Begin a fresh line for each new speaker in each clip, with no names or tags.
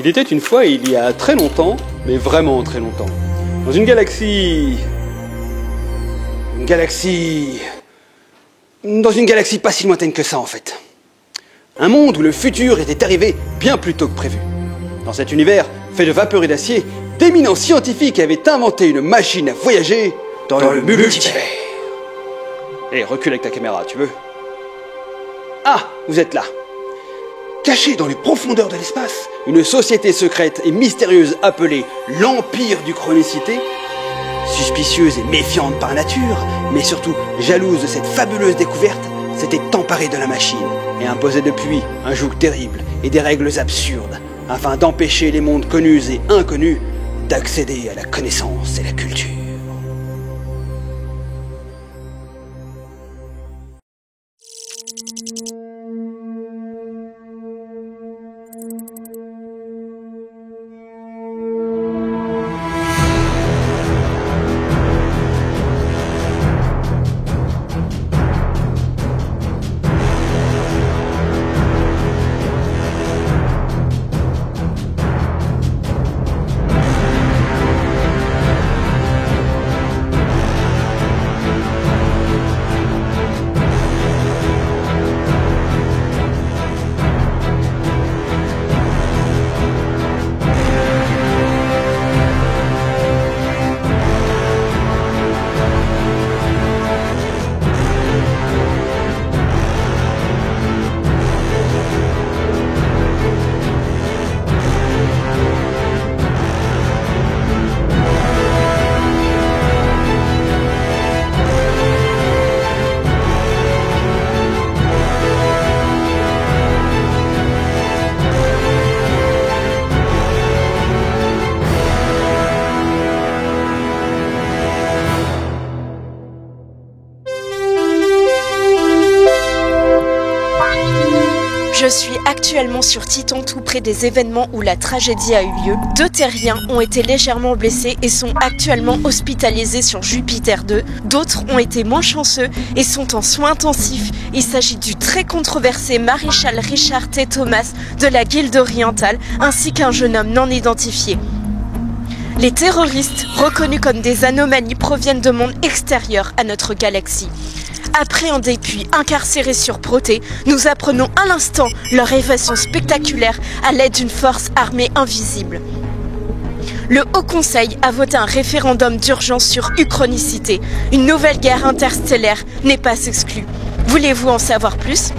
Il était une fois, il y a très longtemps, mais vraiment très longtemps, dans une galaxie... Dans une galaxie pas si lointaine que ça, en fait. Un monde où le futur était arrivé bien plus tôt que prévu. Dans cet univers fait de vapeur et d'acier, d'éminents scientifiques avaient inventé une machine à voyager dans le multivers. Hé, recule avec ta caméra, tu veux? Ah, vous êtes là. Cachée dans les profondeurs de l'espace, une société secrète et mystérieuse appelée l'Empire du Chronicité, suspicieuse et méfiante par nature, mais surtout jalouse de cette fabuleuse découverte, s'était emparée de la machine et imposait depuis un joug terrible et des règles absurdes, afin d'empêcher les mondes connus et inconnus d'accéder à la connaissance et la culture.
Je suis actuellement sur Titan, tout près des événements où la tragédie a eu lieu. 2 terriens ont été légèrement blessés et sont actuellement hospitalisés sur Jupiter 2. D'autres ont été moins chanceux et sont en soins intensifs. Il s'agit du très controversé maréchal Richard T. Thomas de la Guilde orientale, ainsi qu'un jeune homme non identifié. Les terroristes, reconnus comme des anomalies, proviennent de mondes extérieurs à notre galaxie. Appréhendés puis incarcérés sur Proté, nous apprenons à l'instant leur évasion spectaculaire à l'aide d'une force armée invisible. Le Haut Conseil a voté un référendum d'urgence sur Uchronicité. Une nouvelle guerre interstellaire n'est pas exclue. Voulez-vous en savoir plus ?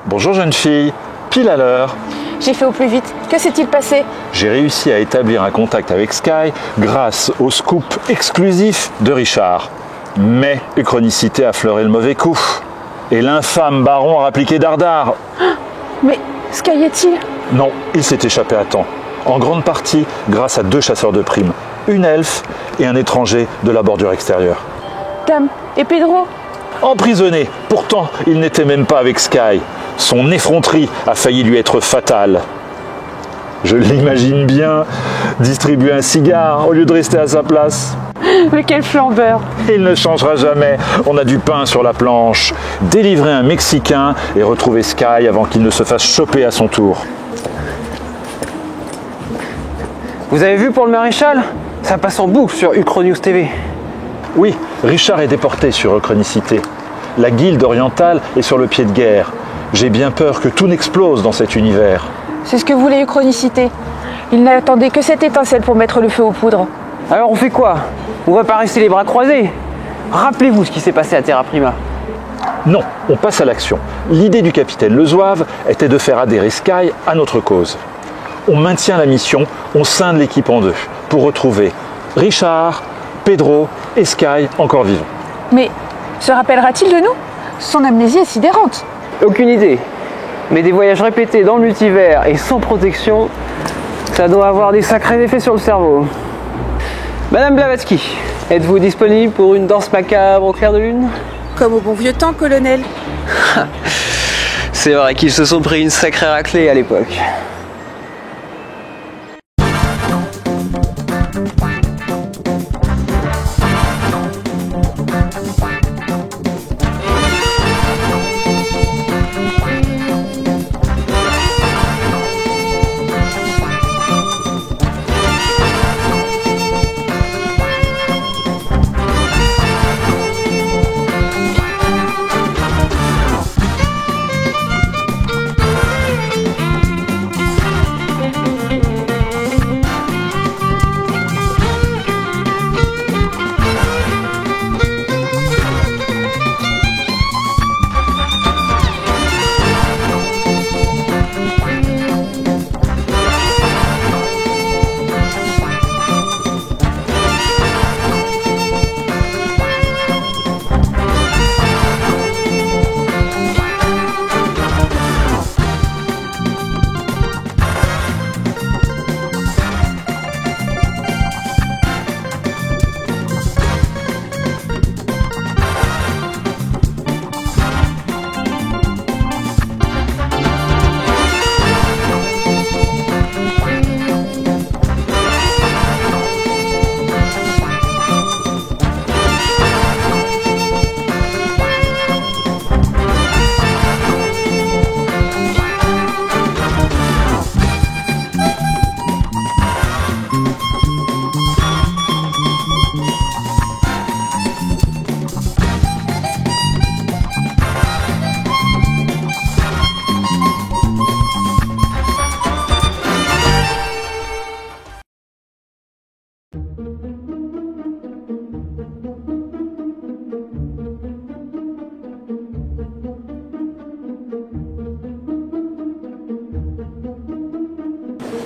Bonjour jeune fille, pile à l'heure.
J'ai fait au plus vite. Que s'est-il passé?
J'ai réussi à établir un contact avec Sky grâce au scoop exclusif de Richard. Mais Uchronicité a fleuré le mauvais coup. Et l'infâme baron a appliqué dardard.
Mais Sky est-il?
Non, il s'est échappé à temps. En grande partie grâce à 2 chasseurs de primes. Une elfe et un étranger de la bordure extérieure.
Dame et Pedro?
Emprisonné. Pourtant, il n'était même pas avec Sky. Son effronterie a failli lui être fatale. Je l'imagine bien distribuer un cigare au lieu de rester à sa place.
Mais quel flambeur!
Il ne changera jamais. On a du pain sur la planche. Délivrer un Mexicain et retrouver Sky avant qu'il ne se fasse choper à son tour.
Vous avez vu pour le maréchal? Ça passe en boucle sur Uchronews TV.
Oui, Richard est déporté sur Uchronicité. La guilde orientale est sur le pied de guerre. J'ai bien peur que tout n'explose dans cet univers.
C'est ce que voulait Uchronicité. Il n'attendait que cette étincelle pour mettre le feu aux poudres.
Alors on fait quoi? On va pas rester les bras croisés. Rappelez-vous ce qui s'est passé à Terra Prima.
Non, on passe à l'action. L'idée du capitaine Le Zouave était de faire adhérer Sky à notre cause. On maintient la mission, on scinde l'équipe en deux pour retrouver Richard, Pedro et Sky encore vivants.
Mais se rappellera-t-il de nous? Son amnésie est sidérante.
Aucune idée. Mais des voyages répétés dans le multivers et sans protection, ça doit avoir des sacrés effets sur le cerveau. Madame Blavatsky, êtes-vous disponible pour une danse macabre au clair de lune?
Comme au bon vieux temps, colonel.
C'est vrai qu'ils se sont pris une sacrée raclée à l'époque.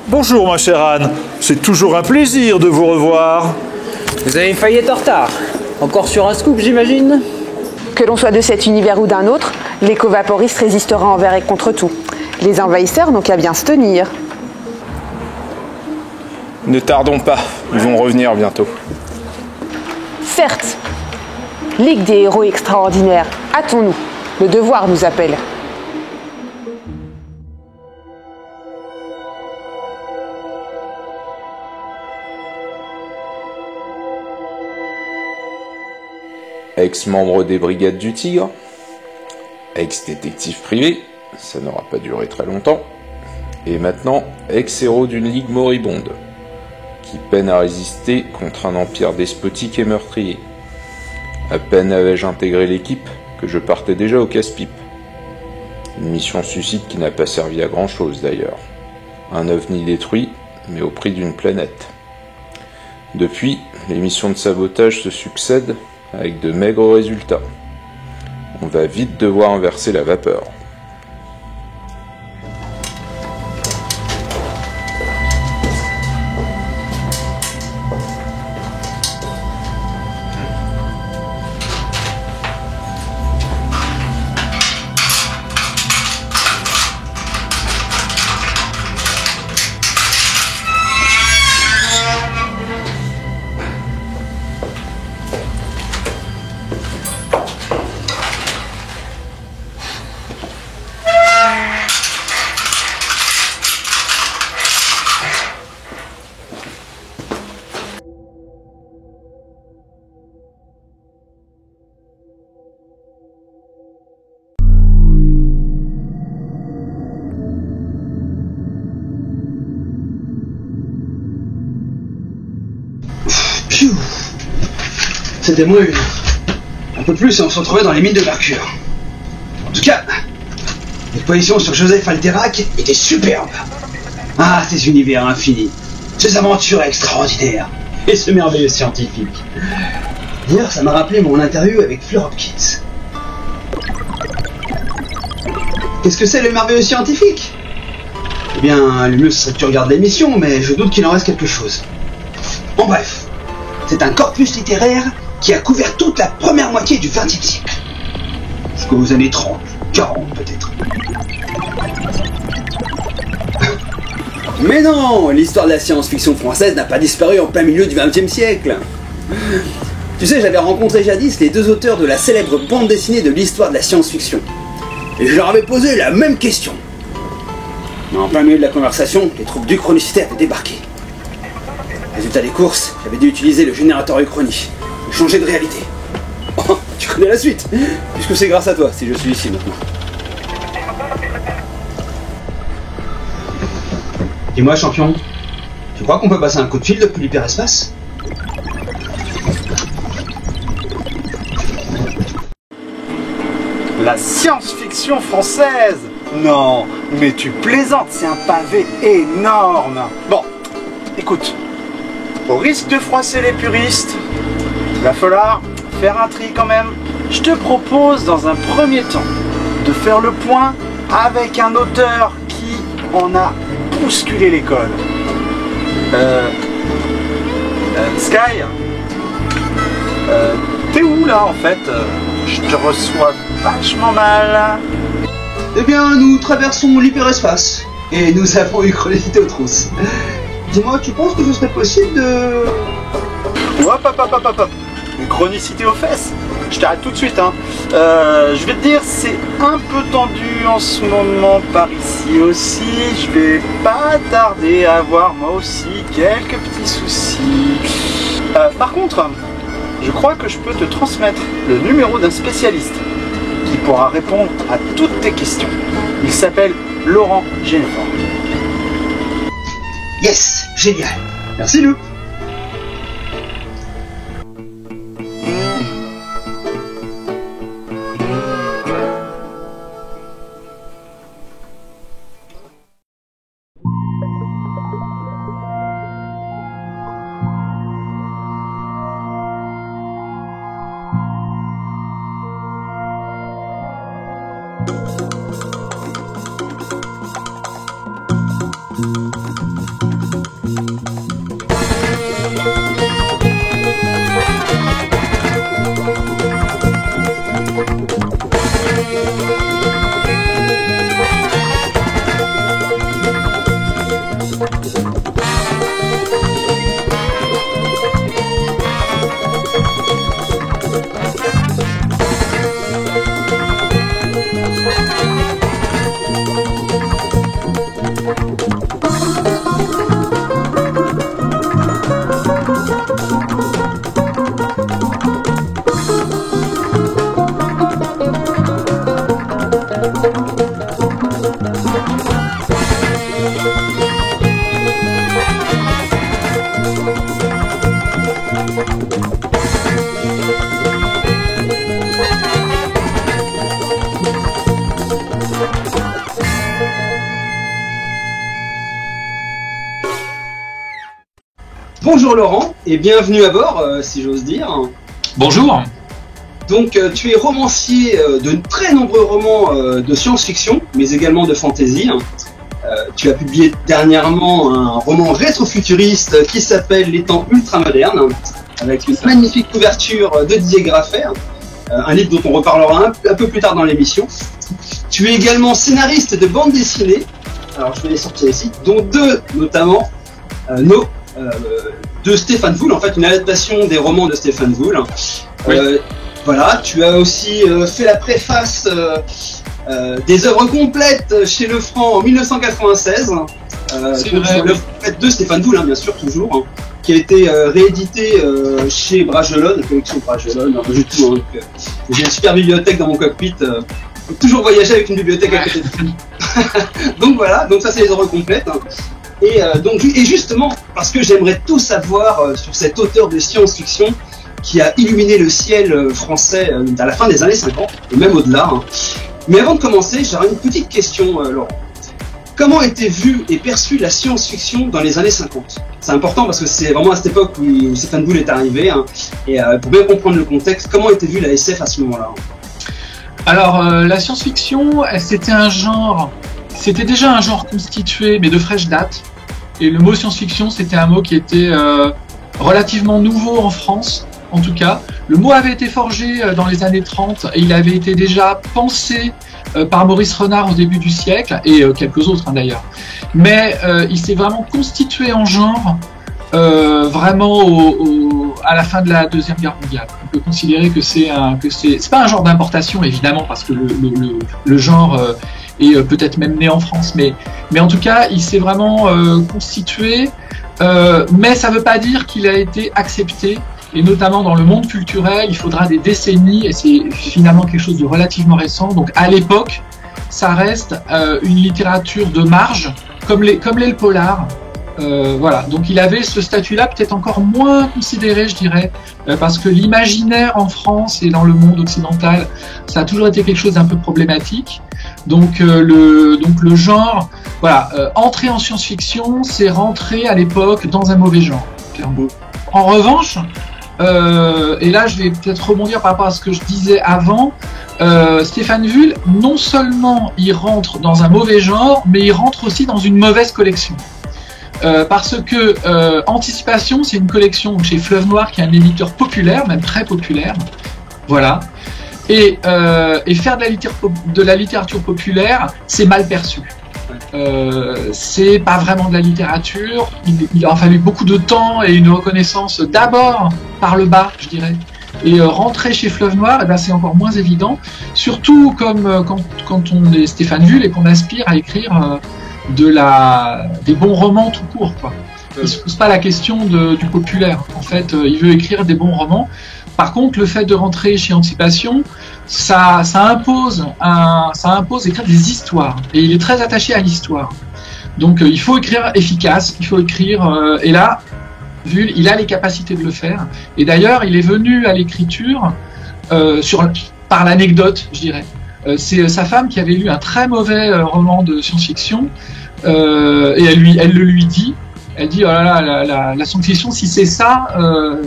Bonjour ma chère Anne, c'est toujours un plaisir de vous revoir.
Vous avez failli être en retard. Encore sur un scoop, j'imagine?
Que l'on soit de cet univers ou d'un autre, l'éco-vaporiste résistera envers et contre tout. Les envahisseurs n'ont qu'à bien se tenir.
Ne tardons pas, ils vont revenir bientôt.
Certes, Ligue des héros extraordinaires, hâtons-nous. Le devoir nous appelle.
Ex-membre des Brigades du Tigre, ex-détective privé, ça n'aura pas duré très longtemps, et maintenant ex-héros d'une ligue moribonde, qui peine à résister contre un empire despotique et meurtrier. À peine avais-je intégré l'équipe que je partais déjà au casse-pipe. Une mission suicide qui n'a pas servi à grand chose d'ailleurs. Un ovni détruit, mais au prix d'une planète. Depuis, les missions de sabotage se succèdent avec de maigres résultats. On va vite devoir inverser la vapeur.
C'était moins une. peu plus et on se retrouvait dans les mines de Mercure. En tout cas, l'exposition sur Joseph Alterac était superbe. Ah, ces univers infinis, ces aventures extraordinaires et ce merveilleux scientifique. D'ailleurs, ça m'a rappelé mon interview avec Fleur Hopkins. Qu'est-ce que c'est le merveilleux scientifique? Eh bien, le mieux ce serait que tu regardes l'émission, mais je doute qu'il en reste quelque chose. En bref, c'est un corpus littéraire qui a couvert toute la première moitié du XXe siècle. Jusqu'aux années 30, 40 peut-être. Mais non, l'histoire de la science-fiction française n'a pas disparu en plein milieu du XXe siècle. Tu sais, j'avais rencontré jadis les deux auteurs de la célèbre bande dessinée de l'histoire de la science-fiction. Et je leur avais posé la même question. Mais en plein milieu de la conversation, les troupes d'Uchronicité avaient débarqué. Résultat des courses, j'avais dû utiliser le générateur Uchronie et changer de réalité. Oh, tu connais la suite, puisque c'est grâce à toi si je suis ici maintenant. Dis-moi, champion, tu crois qu'on peut passer un coup de fil depuis l'hyperespace?
La science-fiction française? Non, mais tu plaisantes, c'est un pavé énorme. Bon, écoute, au risque de froisser les puristes, il va falloir faire un tri quand même. Je te propose dans un premier temps de faire le point avec un auteur qui en a bousculé l'école. Sky, t'es où là en fait? Je te reçois vachement mal.
Eh bien, nous traversons l'hyperespace et nous avons Uchronicité aux trousses. Dis-moi, tu penses que ce serait possible de...
Hop. Une chronicité aux fesses? Je t'arrête tout de suite, hein. Je vais te dire, c'est un peu tendu en ce moment par ici aussi. Je vais pas tarder à avoir moi aussi quelques petits soucis. Par contre, je crois que je peux te transmettre le numéro d'un spécialiste qui pourra répondre à toutes tes questions. Il s'appelle Laurent Généfort.
Yes, génial. Merci Lou. Bonjour Laurent, et bienvenue à bord, si j'ose dire.
Bonjour.
Donc tu es romancier de très nombreux romans de science-fiction, mais également de fantasy. Tu as publié dernièrement un roman rétro-futuriste qui s'appelle Les temps ultramodernes, avec une magnifique couverture de Didier Graffet, un livre dont on reparlera un peu plus tard dans l'émission. Tu es également scénariste de bande dessinée, alors je vais les sortir ici, dont deux notamment, de Stéphane Voul, en fait une adaptation des romans de Stéphane Voul.
Oui.
Voilà, tu as aussi fait la préface des œuvres complètes chez Le Franc en 1996.
C'est vrai,
le complète de Stéphane Voul, bien sûr, toujours, qui a été réédité chez Bragelonne, la collection Bragelonne. Pas du tout, j'ai une super bibliothèque dans mon cockpit. Faut toujours voyager avec une bibliothèque à côté de Donc voilà, donc ça c'est les œuvres complètes. Et justement, parce que j'aimerais tout savoir sur cet auteur de science-fiction
qui a illuminé le ciel français à la fin des années 50, et même au-delà. Hein. Mais avant de commencer, j'aurais une petite question, Laurent. Comment était vue et perçue la science-fiction dans les années 50 ? C'est important parce que c'est vraiment à cette époque où Stephen Bull est arrivé, hein, et pour bien comprendre le contexte, comment était vue la SF à ce moment-là ?
Alors, la science-fiction, c'était déjà un genre constitué, mais de fraîche date. Et le mot science-fiction, c'était un mot qui était relativement nouveau en France, en tout cas. Le mot avait été forgé dans les années 30 et il avait été déjà pensé par Maurice Renard au début du siècle, et quelques autres d'ailleurs. Mais il s'est vraiment constitué en genre vraiment à la fin de la Deuxième Guerre mondiale. On peut considérer que c'est pas un genre d'importation évidemment, parce que le genre est peut-être même né en France, mais en tout cas il s'est vraiment constitué, mais ça veut pas dire qu'il a été accepté. Et notamment dans le monde culturel, il faudra des décennies, et c'est finalement quelque chose de relativement récent. Donc à l'époque, ça reste une littérature de marge, comme l'est le polar. Voilà, donc il avait ce statut-là, peut-être encore moins considéré, je dirais, parce que l'imaginaire en France et dans le monde occidental, ça a toujours été quelque chose d'un peu problématique. Donc le genre, voilà, entrer en science-fiction, c'est rentrer à l'époque dans un mauvais genre, clairement. En revanche, et là je vais peut-être rebondir par rapport à ce que je disais avant, Stephen Bull, non seulement il rentre dans un mauvais genre, mais il rentre aussi dans une mauvaise collection. Parce que Anticipation, c'est une collection chez Fleuve Noir, qui est un éditeur populaire, même très populaire, voilà. Et faire de la littérature populaire, c'est mal perçu. C'est pas vraiment de la littérature. Il a fallu beaucoup de temps et une reconnaissance d'abord par le bas, je dirais. Et rentrer chez Fleuve Noir, eh ben, c'est encore moins évident. Surtout comme quand on est Stephen Bull et qu'on aspire à écrire des bons romans tout court, quoi. Il se pose pas la question du populaire. En fait, il veut écrire des bons romans. Par contre, le fait de rentrer chez Anticipation, ça impose d'écrire des histoires. Et il est très attaché à l'histoire. Donc, il faut écrire efficace, il faut écrire... et là, Bull, il a les capacités de le faire. Et d'ailleurs, il est venu à l'écriture par l'anecdote, je dirais. C'est sa femme qui avait lu un très mauvais roman de science-fiction, et elle le lui dit. Elle dit, oh là là, la science-fiction, si c'est ça,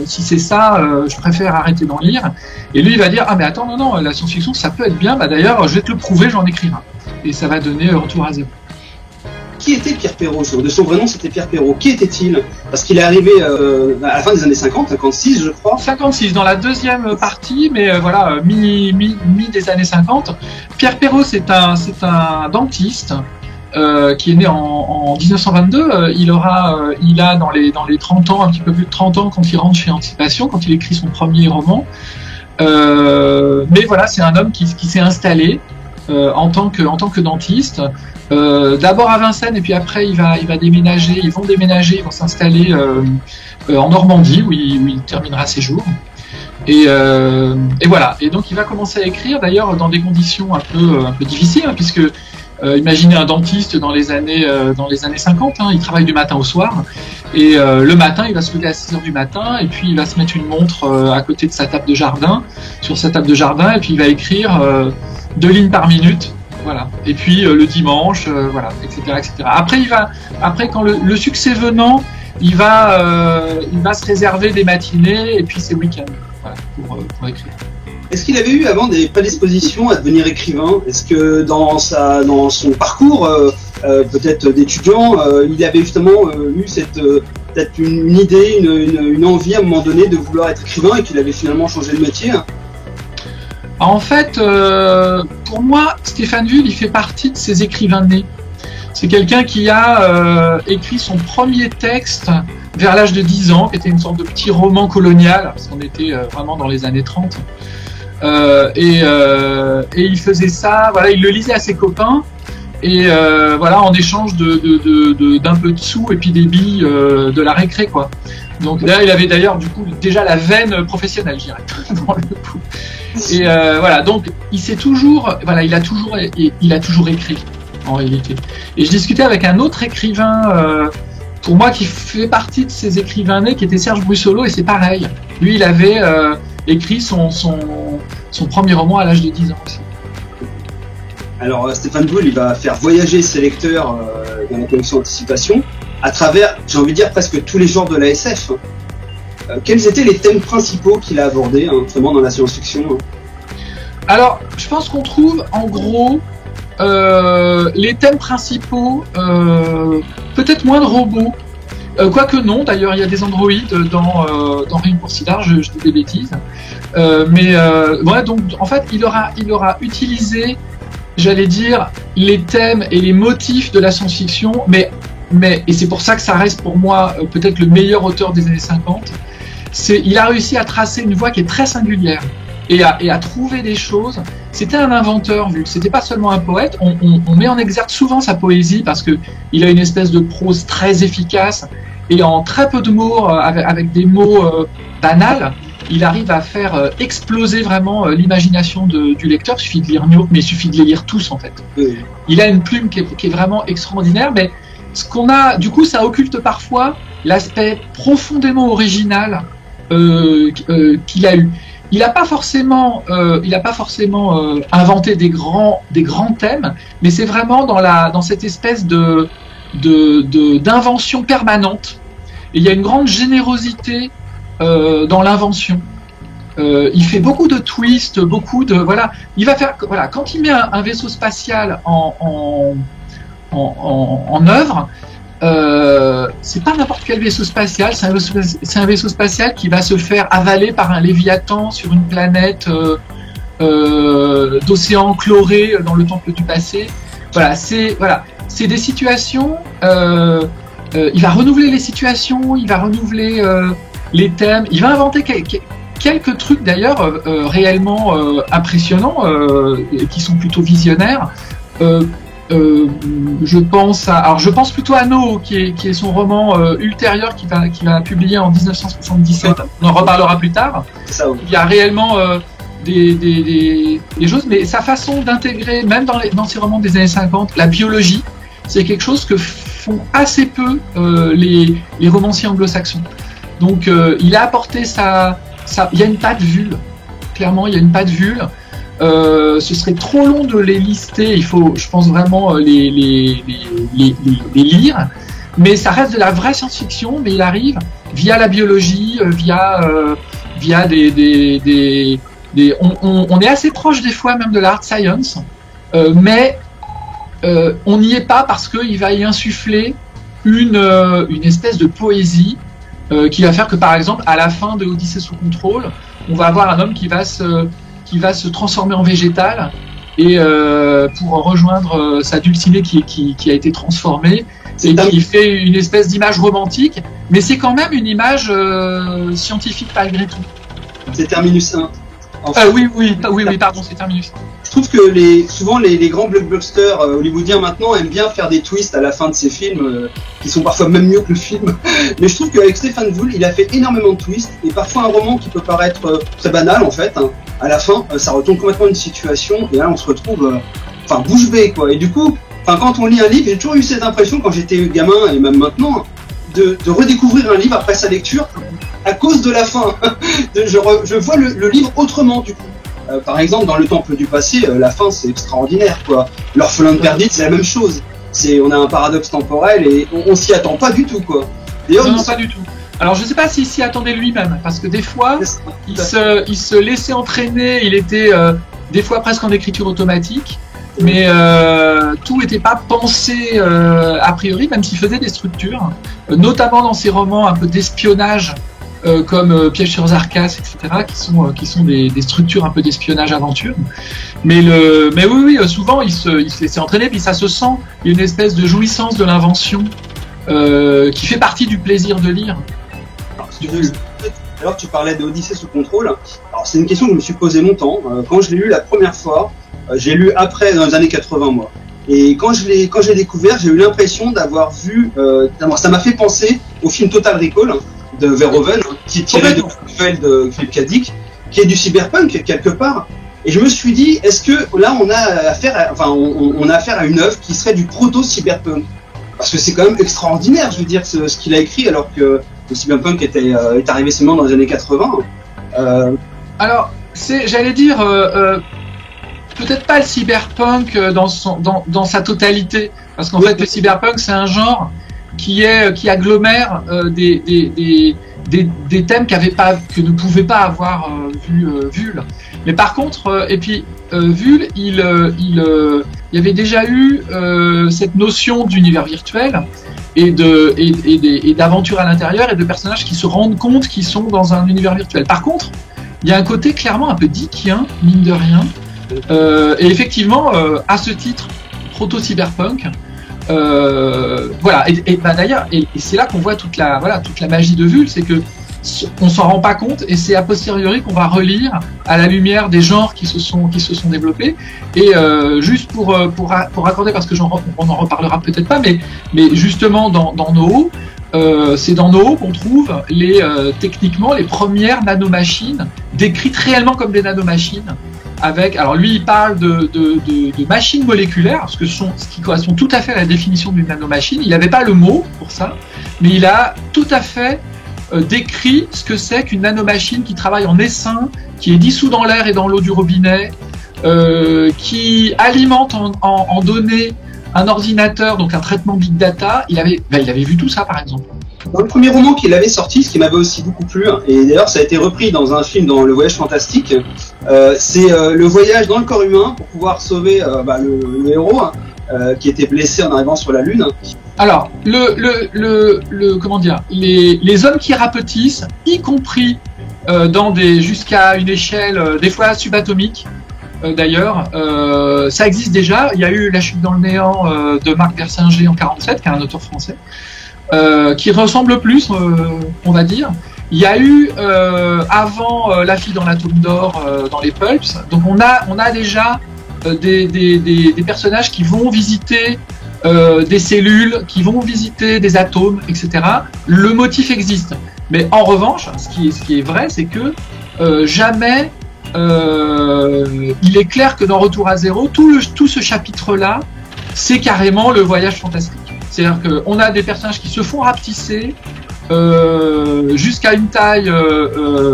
je préfère arrêter d'en lire. Et lui, il va dire, ah mais attends, non, la science-fiction, ça peut être bien. Bah d'ailleurs, je vais te le prouver, j'en écrirai un. Et ça va donner Retour à zéro.
Qui était Pierre Perrault ? De son vrai nom, c'était Pierre Perrault. Qui était-il ? Parce qu'il est arrivé à la fin des années 50, 56, je crois.
56, dans la deuxième partie, mais voilà, mi des années 50. Pierre Perrault, c'est un dentiste. Qui est né en 1922, il a dans les 30 ans, un petit peu plus de 30 ans quand il rentre chez Anticipation, quand il écrit son premier roman. Mais voilà, c'est un homme qui s'est installé en tant que dentiste. D'abord à Vincennes et puis après ils vont s'installer en Normandie où il terminera ses jours. Et voilà. Et donc il va commencer à écrire, d'ailleurs dans des conditions un peu difficiles, hein, puisque imaginez un dentiste dans les années 50, hein, il travaille du matin au soir, et le matin il va se lever à 6h du matin, et puis il va se mettre une montre à côté de sa table de jardin, et puis il va écrire 2 lignes par minute, voilà. Et puis le dimanche, voilà, etc. Après quand le succès venant, il va se réserver des matinées et puis ses week-ends, voilà, pour écrire.
Est-ce qu'il avait eu avant des prédispositions à devenir écrivain ? Est-ce que dans son parcours, peut-être d'étudiant, il avait justement eu peut-être une idée, une envie à un moment donné de vouloir être écrivain et qu'il avait finalement changé de métier ?
En fait, pour moi, Stephen Bull, il fait partie de ces écrivains nés. C'est quelqu'un qui a écrit son premier texte vers l'âge de 10 ans, qui était une sorte de petit roman colonial, parce qu'on était vraiment dans les années 30. Et il faisait ça, voilà, il le lisait à ses copains, et voilà, en échange d'un peu de sous et puis des billes de la récré, quoi. Donc là, il avait d'ailleurs du coup déjà la veine professionnelle, je dirais, dans le coup. Et voilà, donc il a toujours écrit en réalité. Et je discutais avec un autre écrivain pour moi, qui fait partie de ces écrivains nés, qui était Serge Brussolo, et c'est pareil. Lui, il avait écrit son premier roman à l'âge de 10 ans aussi.
Alors Stéphane Boulle, il va faire voyager ses lecteurs dans la collection Anticipation à travers, j'ai envie de dire, presque tous les genres de la SF. Quels étaient les thèmes principaux qu'il a abordés, notamment dans la science-fiction?
Alors, je pense qu'on trouve en gros les thèmes principaux, peut-être moins de robots, quoique non, d'ailleurs il y a des androïdes dans Rien pour Sidar, je dis des bêtises. Ouais, donc en fait il aura utilisé, j'allais dire, les thèmes et les motifs de la science-fiction, mais et c'est pour ça que ça reste pour moi peut-être le meilleur auteur des années 50, il a réussi à tracer une voie qui est très singulière. Et à trouver des choses. C'était un inventeur, vu que c'était pas seulement un poète. On met en exergue souvent sa poésie parce que il a une espèce de prose très efficace et en très peu de mots, avec des mots banals, il arrive à faire exploser vraiment l'imagination du lecteur. Il suffit de lire Niobe, mais il suffit de les lire tous en fait. Il a une plume qui est vraiment extraordinaire, mais ce qu'on a, du coup, ça occulte parfois l'aspect profondément original qu'il a eu. Il n'a pas forcément, inventé des grands thèmes, mais c'est vraiment dans cette espèce d'invention permanente. Et il y a une grande générosité dans l'invention. Il fait beaucoup de twists, Il va faire, quand il met un vaisseau spatial en œuvre. C'est pas n'importe quel vaisseau spatial, c'est un vaisseau spatial qui va se faire avaler par un léviathan sur une planète d'océan chloré dans le temple du passé. C'est des situations. Il va renouveler les situations, il va renouveler les thèmes, il va inventer quelques trucs d'ailleurs réellement impressionnants qui sont plutôt visionnaires. Je pense plutôt à No, qui est son roman ultérieur qu'il va publier en 1977. On en reparlera plus tard. Il y a réellement des choses, mais sa façon d'intégrer, même dans ses romans des années 50, la biologie, c'est quelque chose que font assez peu les romanciers anglo-saxons. Donc il a apporté il y a une patte Vule. Clairement, il y a une patte Vule. Ce serait trop long de les lister, il faut, je pense, vraiment les lire, mais ça reste de la vraie science-fiction, mais il arrive via la biologie, via on est assez proche des fois même de la hard science, mais on n'y est pas parce qu'il va y insuffler une espèce de poésie qui va faire que, par exemple, à la fin de Odyssée sous contrôle, on va avoir un homme qui va se transformer en végétal et pour rejoindre sa dulcinée qui a été transformée et qui fait une espèce d'image romantique, mais c'est quand même une image scientifique malgré tout.
C'est Terminus 1.
Oui, pardon, c'est Terminus.
Je trouve que souvent les grands blockbusters hollywoodiens maintenant aiment bien faire des twists à la fin de ces films qui sont parfois même mieux que le film. Mais je trouve qu'avec Stéphane Boulle, il a fait énormément de twists et parfois un roman qui peut paraître très banal en fait. À la fin, ça retourne complètement une situation et là on se retrouve bouche bée quoi. Et du coup, quand on lit un livre, j'ai toujours eu cette impression quand j'étais gamin et même maintenant de redécouvrir un livre après sa lecture à cause de la fin. Je vois le livre autrement du coup. Par exemple, dans Le Temple du Passé, la fin c'est extraordinaire quoi. L'orphelin de Perdite, c'est la même chose. On a un paradoxe temporel et on s'y attend pas du tout quoi.
Non, pas du tout. Alors je sais pas s'il s'y attendait lui-même, parce que des fois il se laissait entraîner, il était des fois presque en écriture automatique, mais tout n'était pas pensé a priori, même s'il faisait des structures, notamment dans ses romans un peu d'espionnage. Comme Piège sur Zarkas, etc., qui sont des structures un peu d'espionnage aventure. Mais oui, souvent il se laissait entraîner, puis ça se sent. Il y a une espèce de jouissance de l'invention qui fait partie du plaisir de lire.
Alors tu parlais de Odyssée sous contrôle. Alors c'est une question que je me suis posée longtemps. Quand je l'ai lu la première fois, j'ai lu après dans les années 80 moi. Et quand je l'ai découvert, j'ai eu l'impression d'avoir vu. Ça m'a fait penser au film Total Recall de Verhoeven, qui est tiré de nouvelle de Philippe K. Dick, qui est du cyberpunk quelque part. Et je me suis dit, est-ce que là on a affaire à une œuvre qui serait du proto-cyberpunk? parce que c'est quand même extraordinaire, je veux dire, ce qu'il a écrit, alors que le cyberpunk est arrivé seulement dans les années 80.
Alors, j'allais dire, peut-être pas le cyberpunk dans sa totalité, parce qu'en fait, le cyberpunk, c'est un genre qui agglomère des thèmes que ne pouvait pas avoir vu Vul. Mais par contre, Vul, il y avait déjà eu cette notion d'univers virtuel et d'aventure à l'intérieur et de personnages qui se rendent compte qu'ils sont dans un univers virtuel. Par contre, il y a un côté clairement un peu dickien, mine de rien, et effectivement, à ce titre, proto-cyberpunk. Voilà, d'ailleurs, et c'est là qu'on voit toute la magie de Vul, c'est que on s'en rend pas compte, et c'est a posteriori qu'on va relire à la lumière des genres qui se sont développés. Et juste pour accorder, parce que on en reparlera peut-être pas, mais justement dans NoHo, c'est dans NoHo qu'on trouve techniquement les premières nanomachines décrites réellement comme des nanomachines. Alors lui, il parle de machines moléculaires, ce qui correspond tout à fait à la définition d'une nanomachine. Il n'avait pas le mot pour ça, mais il a tout à fait décrit ce que c'est qu'une nanomachine qui travaille en essaim, qui est dissous dans l'air et dans l'eau du robinet, qui alimente en données un ordinateur, donc un traitement big data. Il avait vu tout ça, par exemple.
Dans le premier roman qu'il avait sorti, ce qui m'avait aussi beaucoup plu, et d'ailleurs ça a été repris dans un film, dans Le Voyage Fantastique, c'est le voyage dans le corps humain pour pouvoir sauver le héros qui était blessé en arrivant sur la Lune.
Alors, comment dire, les hommes qui rapetissent, y compris jusqu'à une échelle des fois subatomique, d'ailleurs, ça existe déjà. Il y a eu La chute dans le néant de Marc Versinger en 47, qui est un auteur français. Qui ressemble plus, on va dire. Il y a eu avant La fille dans l'atome d'or dans les pulps. Donc on a déjà des personnages qui vont visiter des cellules, qui vont visiter des atomes, etc. Le motif existe. Mais en revanche, ce qui est vrai, c'est que jamais il est clair que dans Retour à zéro, tout ce chapitre-là, c'est carrément le voyage fantastique. C'est-à-dire qu'on a des personnages qui se font rapetisser jusqu'à une taille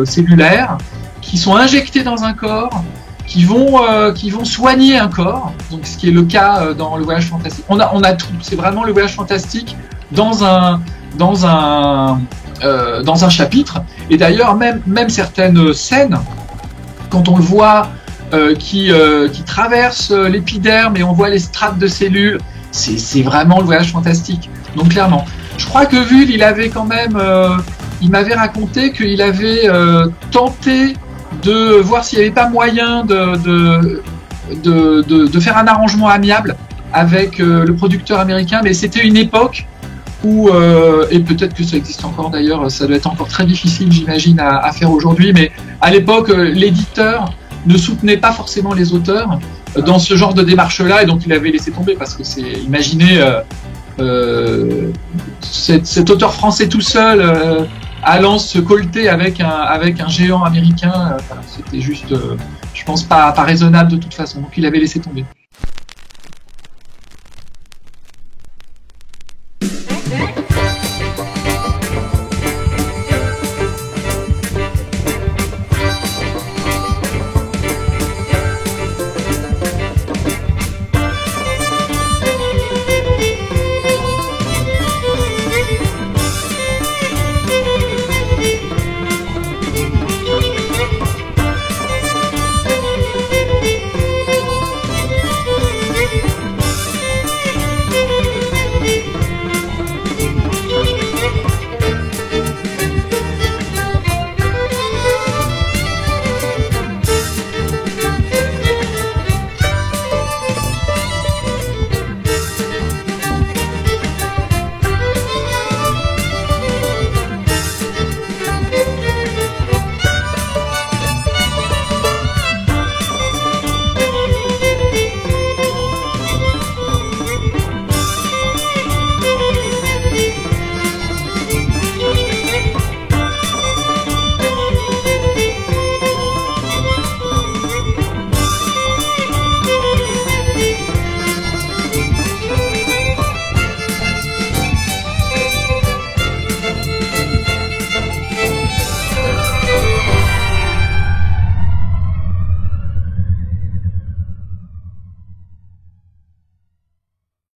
cellulaire, qui sont injectés dans un corps, qui vont soigner un corps. Donc, ce qui est le cas dans le voyage fantastique. On a tout. C'est vraiment le voyage fantastique dans un chapitre. Et d'ailleurs, même certaines scènes, quand on le voit qui traverse l'épiderme et on voit les strates de cellules. C'est vraiment le voyage fantastique. Donc clairement, je crois que Vul, il avait quand même, il m'avait raconté qu'il avait tenté de voir s'il n'y avait pas moyen de faire un arrangement amiable avec le producteur américain, mais c'était une époque où, et peut-être que ça existe encore d'ailleurs, ça doit être encore très difficile, j'imagine, à faire aujourd'hui, mais à l'époque, l'éditeur ne soutenait pas forcément les auteurs dans ce genre de démarche-là, et donc il avait laissé tomber, parce que imaginez cet auteur français tout seul allant se colter avec un géant américain, c'était juste, je pense pas raisonnable de toute façon, donc il avait laissé tomber.